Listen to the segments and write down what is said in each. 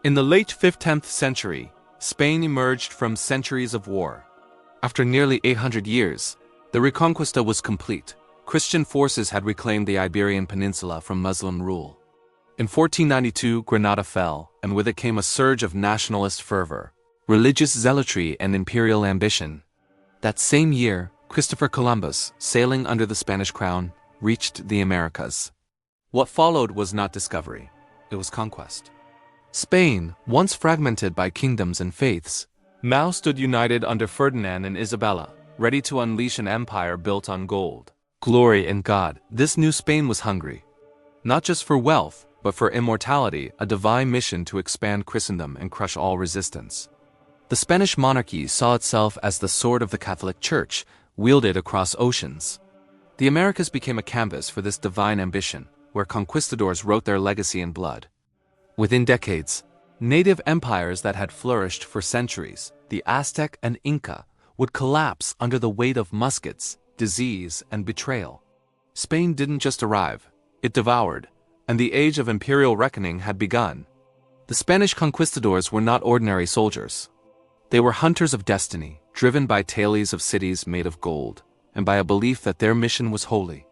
In the late 15th century, Spain emerged from centuries of war. After nearly 800 years, the Reconquista was complete. Christian forces had reclaimed the Iberian Peninsula from Muslim rule. In 1492, Granada fell, and with it came a surge of nationalist fervor, religious zealotry, and imperial ambition. That same year, Christopher Columbus, sailing under the Spanish crown, reached the Americas. What followed was not discovery, it was conquest. Spain, once fragmented by kingdoms and faiths, now stood united under Ferdinand and Isabella, ready to unleash an empire built on gold, glory, and God. This new Spain was hungry, not just for wealth, but for immortality, a divine mission to expand Christendom and crush all resistance. The Spanish monarchy saw itself as the sword of the Catholic Church, wielded across oceans. The Americas became a canvas for this divine ambition, where conquistadors wrote their legacy in blood. Within decades, native empires that had flourished for centuries, the Aztec and Inca, would collapse under the weight of muskets, disease, and betrayal. Spain didn't just arrive, it devoured, and the age of imperial reckoning had begun. The Spanish conquistadors were not ordinary soldiers. They were hunters of destiny, driven by tales of cities made of gold, and by a belief that their mission was holy.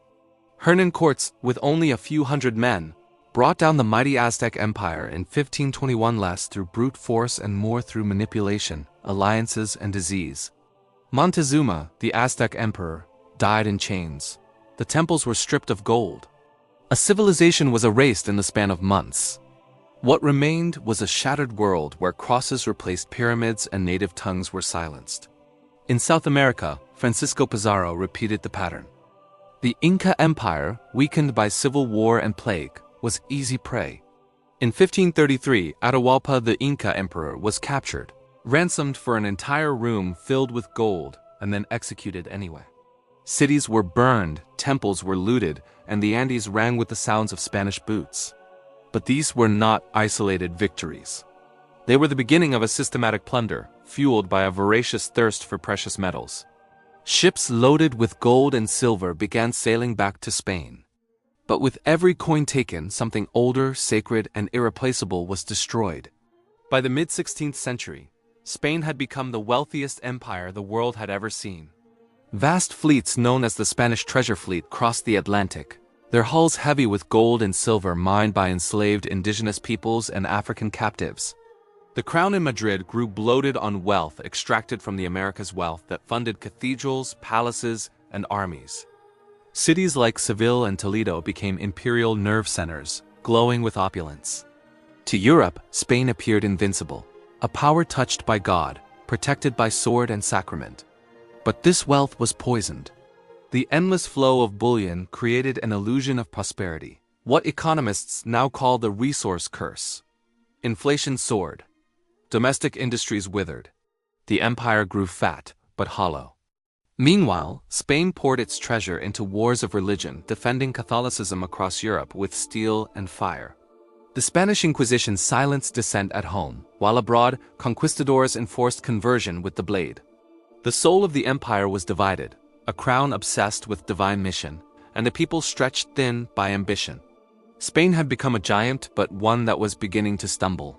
Hernan Cortes, with only a few hundred men, brought down the mighty Aztec Empire in 1521, less through brute force and more through manipulation, alliances, and disease. Montezuma, the Aztec emperor, died in chains. The temples were stripped of gold. A civilization was erased in the span of months. What remained was a shattered world where crosses replaced pyramids and native tongues were silenced. In South America, Francisco Pizarro repeated the pattern. The Inca Empire, weakened by civil war and plague, was easy prey. In 1533, Atahualpa the Inca emperor was captured, ransomed for an entire room filled with gold, and then executed anyway. Cities were burned, temples were looted, and the Andes rang with the sounds of Spanish boots. But these were not isolated victories. They were the beginning of a systematic plunder, fueled by a voracious thirst for precious metals. Ships loaded with gold and silver began sailing back to Spain. But with every coin taken, something older, sacred, and irreplaceable was destroyed. By the mid-16th century, Spain had become the wealthiest empire the world had ever seen. Vast fleets known as the Spanish Treasure Fleet crossed the Atlantic, their hulls heavy with gold and silver mined by enslaved indigenous peoples and African captives. The crown in Madrid grew bloated on wealth extracted from the Americas' wealth that funded cathedrals, palaces, and armies. Cities like Seville and Toledo became imperial nerve centers, glowing with opulence. To Europe, Spain appeared invincible, a power touched by God, protected by sword and sacrament. But this wealth was poisoned. The endless flow of bullion created an illusion of prosperity, what economists now call the resource curse. Inflation soared. Domestic industries withered. The empire grew fat, but hollow. Meanwhile, Spain poured its treasure into wars of religion, defending Catholicism across Europe with steel and fire. The Spanish Inquisition silenced dissent at home, while abroad, conquistadors enforced conversion with the blade. The soul of the empire was divided, a crown obsessed with divine mission, and a people stretched thin by ambition. Spain had become a giant, but one that was beginning to stumble.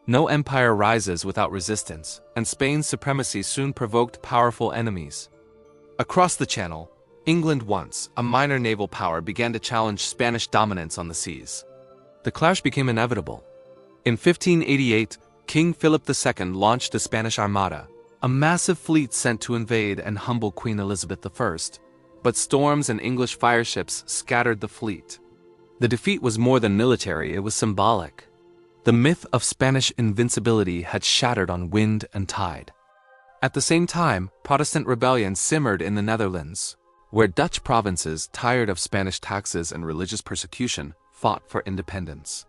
No empire rises without resistance, and Spain's supremacy soon provoked powerful enemies. Across the Channel, England, once a minor naval power, began to challenge Spanish dominance on the seas. The clash became inevitable. In 1588, King Philip II launched the Spanish Armada, a massive fleet sent to invade and humble Queen Elizabeth I. But storms and English fireships scattered the fleet. The defeat was more than military, it was symbolic. The myth of Spanish invincibility had shattered on wind and tide. At the same time, Protestant rebellion simmered in the Netherlands, where Dutch provinces, tired of Spanish taxes and religious persecution, fought for independence.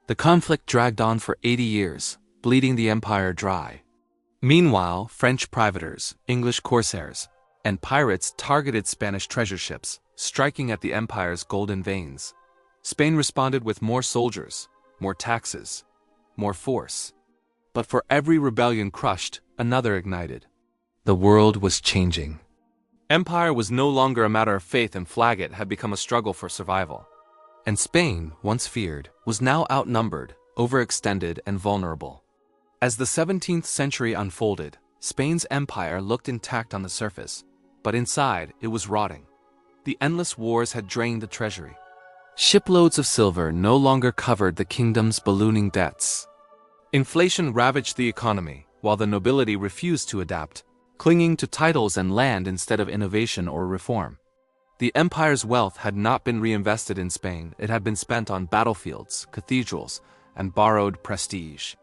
The conflict dragged on for 80 years, bleeding the empire dry. Meanwhile, French privateers, English corsairs, and pirates targeted Spanish treasure ships, striking at the empire's golden veins. Spain responded with more soldiers, more taxes, more force. But for every rebellion crushed, another ignited. The world was changing. Empire was no longer a matter of faith, and flag it had become a struggle for survival. And Spain, once feared, was now outnumbered, overextended, and vulnerable. As the 17th century unfolded, Spain's empire looked intact on the surface, but inside it was rotting. The endless wars had drained the treasury. Shiploads of silver no longer covered the kingdom's ballooning debts. Inflation ravaged the economy, while the nobility refused to adapt, clinging to titles and land instead of innovation or reform. The empire's wealth had not been reinvested in Spain, it had been spent on battlefields, cathedrals, and borrowed prestige.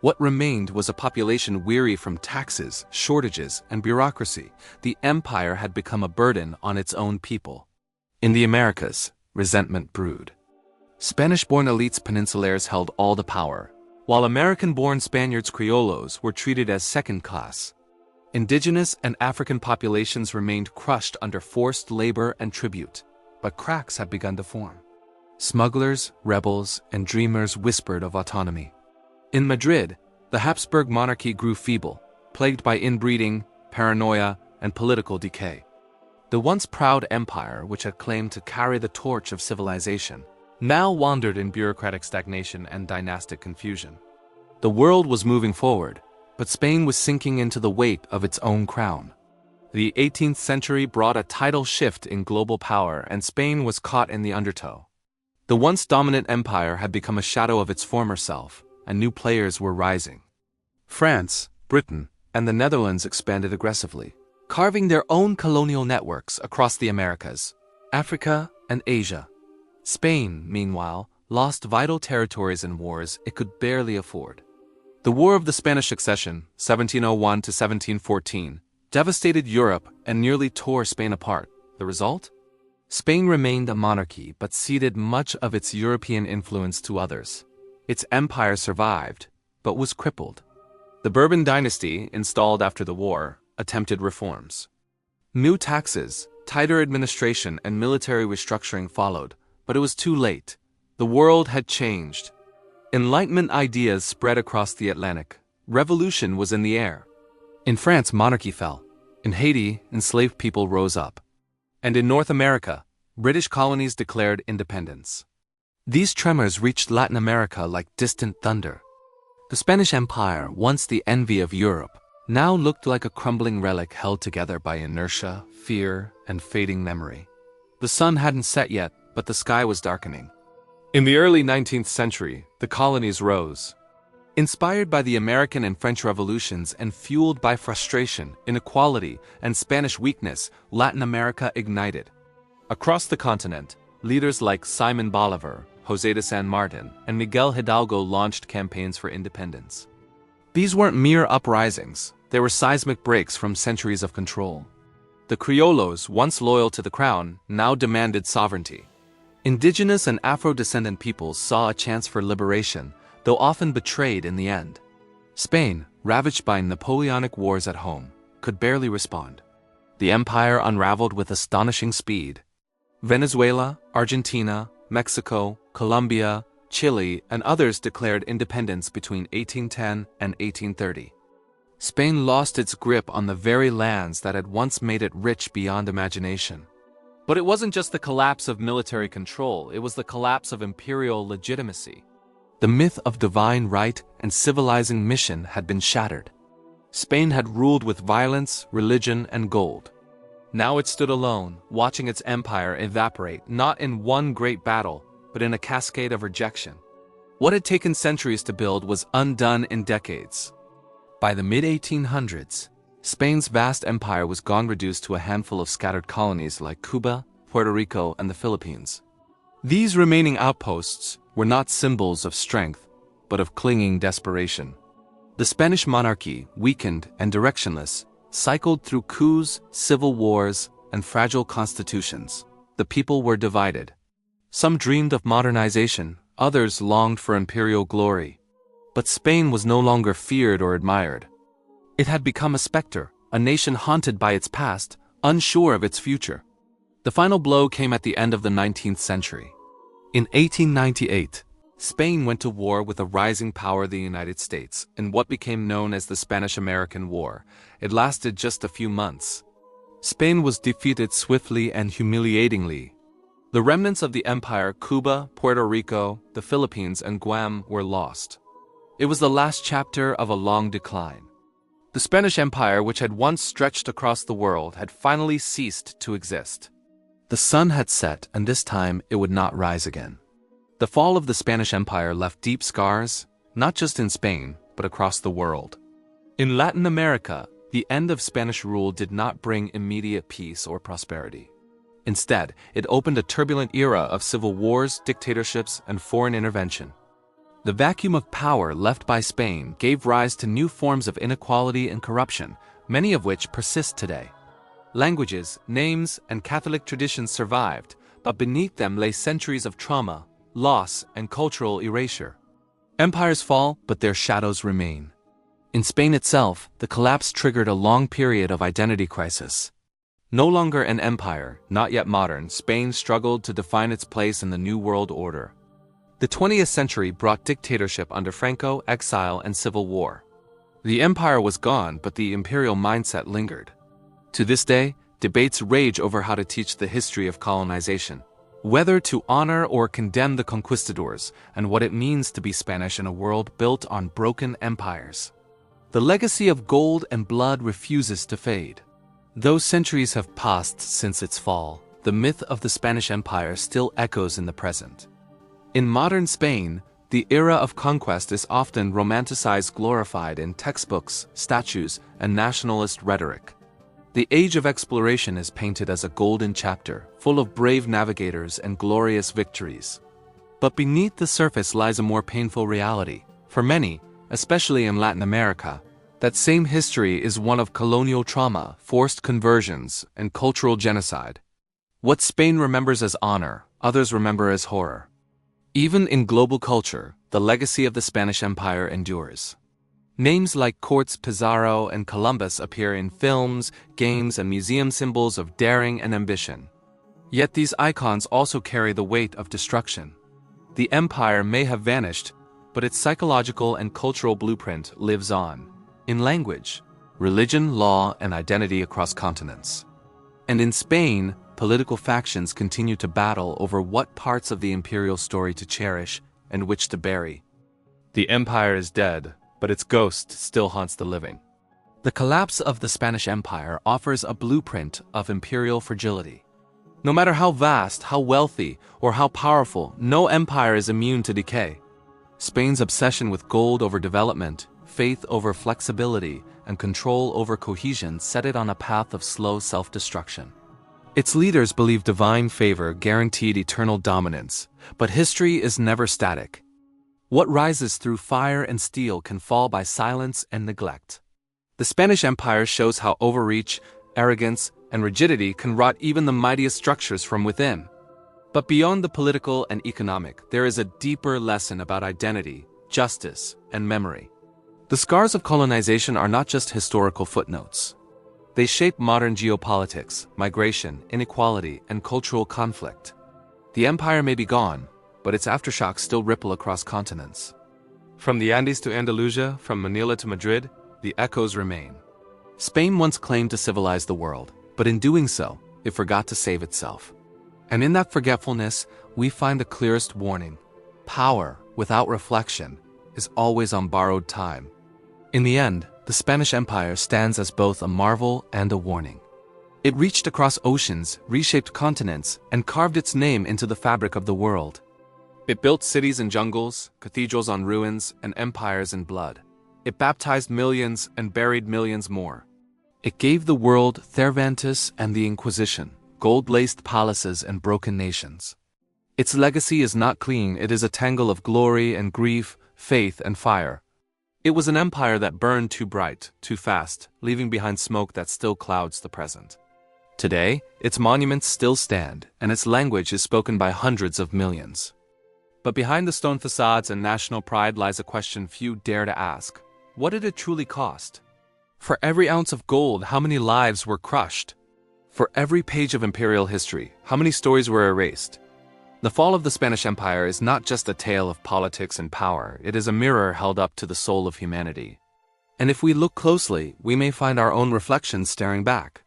What remained was a population weary from taxes, shortages, and bureaucracy. The empire had become a burden on its own people. In the Americas, resentment brewed. Spanish-born elites peninsulares held all the power, while American-born Spaniards criollos were treated as second class. Indigenous and African populations remained crushed under forced labor and tribute, but cracks had begun to form. Smugglers, rebels, and dreamers whispered of autonomy. In Madrid, the Habsburg monarchy grew feeble, plagued by inbreeding, paranoia, and political decay. The once proud empire, which had claimed to carry the torch of civilization, now wandered in bureaucratic stagnation and dynastic confusion. The world was moving forward, but Spain was sinking into the weight of its own crown. The 18th century brought a tidal shift in global power, and Spain was caught in the undertow. The once dominant empire had become a shadow of its former self, and new players were rising. France, Britain, and the Netherlands expanded aggressively, carving their own colonial networks across the Americas, Africa, and Asia. Spain, meanwhile, lost vital territories in wars it could barely afford. The War of the Spanish Succession, 1701 to 1714, devastated Europe and nearly tore Spain apart. The result? Spain remained a monarchy but ceded much of its European influence to others. Its empire survived, but was crippled. The Bourbon dynasty, installed after the war, attempted reforms. New taxes, tighter administration, and military restructuring followed, but it was too late. The world had changed. Enlightenment ideas spread across the Atlantic. Revolution was in the air. In France, monarchy fell. In Haiti, enslaved people rose up. And in North America, British colonies declared independence. These tremors reached Latin America like distant thunder. The Spanish Empire, once the envy of Europe, now looked like a crumbling relic held together by inertia, fear, and fading memory. The sun hadn't set yet, but the sky was darkening. In the early 19th century, the colonies rose. Inspired by the American and French revolutions and fueled by frustration, inequality, and Spanish weakness, Latin America ignited. Across the continent, leaders like Simón Bolívar, José de San Martin, and Miguel Hidalgo launched campaigns for independence. These weren't mere uprisings, they were seismic breaks from centuries of control. The criollos, once loyal to the crown, now demanded sovereignty. Indigenous and Afro-descendant peoples saw a chance for liberation, though often betrayed in the end. Spain, ravaged by Napoleonic wars at home, could barely respond. The empire unraveled with astonishing speed. Venezuela, Argentina, Mexico, Colombia, Chile, and others declared independence between 1810 and 1830. Spain lost its grip on the very lands that had once made it rich beyond imagination. But it wasn't just the collapse of military control, it was the collapse of imperial legitimacy. The myth of divine right and civilizing mission had been shattered. Spain had ruled with violence, religion, and gold. Now it stood alone, watching its empire evaporate, not in one great battle, but in a cascade of rejection. What had taken centuries to build was undone in decades. By the mid-1800s, Spain's vast empire was gone, reduced to a handful of scattered colonies like Cuba, Puerto Rico, and the Philippines. These remaining outposts were not symbols of strength, but of clinging desperation. The Spanish monarchy, weakened and directionless, cycled through coups, civil wars, and fragile constitutions. The people were divided. Some dreamed of modernization, others longed for imperial glory. But Spain was no longer feared or admired. It had become a specter, a nation haunted by its past, unsure of its future. The final blow came at the end of the 19th century. In 1898, Spain went to war with a rising power, the United States, in what became known as the Spanish-American War. It lasted just a few months. Spain was defeated swiftly and humiliatingly. The remnants of the empire, Cuba, Puerto Rico, the Philippines, and Guam, were lost. It was the last chapter of a long decline. The Spanish Empire, which had once stretched across the world, had finally ceased to exist. The sun had set, and this time it would not rise again. The fall of the Spanish Empire left deep scars, not just in Spain, but across the world. In Latin America, the end of Spanish rule did not bring immediate peace or prosperity. Instead, it opened a turbulent era of civil wars, dictatorships, and foreign intervention. The vacuum of power left by Spain gave rise to new forms of inequality and corruption, many of which persist today. Languages, names, and Catholic traditions survived, but beneath them lay centuries of trauma, loss, and cultural erasure. Empires fall, but their shadows remain. In Spain itself, the collapse triggered a long period of identity crisis. No longer an empire, not yet modern, Spain struggled to define its place in the New World Order. The 20th century brought dictatorship under Franco, exile, and civil war. The empire was gone, but the imperial mindset lingered. To this day, debates rage over how to teach the history of colonization, whether to honor or condemn the conquistadors, and what it means to be Spanish in a world built on broken empires. The legacy of gold and blood refuses to fade. Though centuries have passed since its fall, the myth of the Spanish Empire still echoes in the present. In modern Spain, the era of conquest is often romanticized, glorified in textbooks, statues, and nationalist rhetoric. The age of exploration is painted as a golden chapter, full of brave navigators and glorious victories. But beneath the surface lies a more painful reality. For many, especially in Latin America, that same history is one of colonial trauma, forced conversions, and cultural genocide. What Spain remembers as honor, others remember as horror. Even in global culture, the legacy of the Spanish Empire endures. Names like Cortes, Pizarro, and Columbus appear in films, games, and museum, symbols of daring and ambition. Yet these icons also carry the weight of destruction. The empire may have vanished, but its psychological and cultural blueprint lives on. In language, religion, law, and identity across continents. And in Spain, political factions continue to battle over what parts of the imperial story to cherish and which to bury. The empire is dead, but its ghost still haunts the living. The collapse of the Spanish Empire offers a blueprint of imperial fragility. No matter how vast, how wealthy, or how powerful, no empire is immune to decay. Spain's obsession with gold over development, faith over flexibility, and control over cohesion set it on a path of slow self-destruction. Its leaders believe divine favor guaranteed eternal dominance, but history is never static. What rises through fire and steel can fall by silence and neglect. The Spanish Empire shows how overreach, arrogance, and rigidity can rot even the mightiest structures from within. But beyond the political and economic, there is a deeper lesson about identity, justice, and memory. The scars of colonization are not just historical footnotes. They shape modern geopolitics, migration, inequality, and cultural conflict. The empire may be gone, but its aftershocks still ripple across continents. From the Andes to Andalusia, from Manila to Madrid, the echoes remain. Spain once claimed to civilize the world, but in doing so, it forgot to save itself. And in that forgetfulness, we find the clearest warning. Power, without reflection, is always on borrowed time. In the end, the Spanish Empire stands as both a marvel and a warning. It reached across oceans, reshaped continents, and carved its name into the fabric of the world. It built cities in jungles, cathedrals on ruins, and empires in blood. It baptized millions and buried millions more. It gave the world Cervantes and the Inquisition, gold-laced palaces and broken nations. Its legacy is not clean, it is a tangle of glory and grief, faith and fire. It was an empire that burned too bright, too fast, leaving behind smoke that still clouds the present. Today, its monuments still stand, and its language is spoken by hundreds of millions. But behind the stone facades and national pride lies a question few dare to ask. What did it truly cost? For every ounce of gold, how many lives were crushed? For every page of imperial history, how many stories were erased? The fall of the Spanish Empire is not just a tale of politics and power, it is a mirror held up to the soul of humanity. And if we look closely, we may find our own reflections staring back.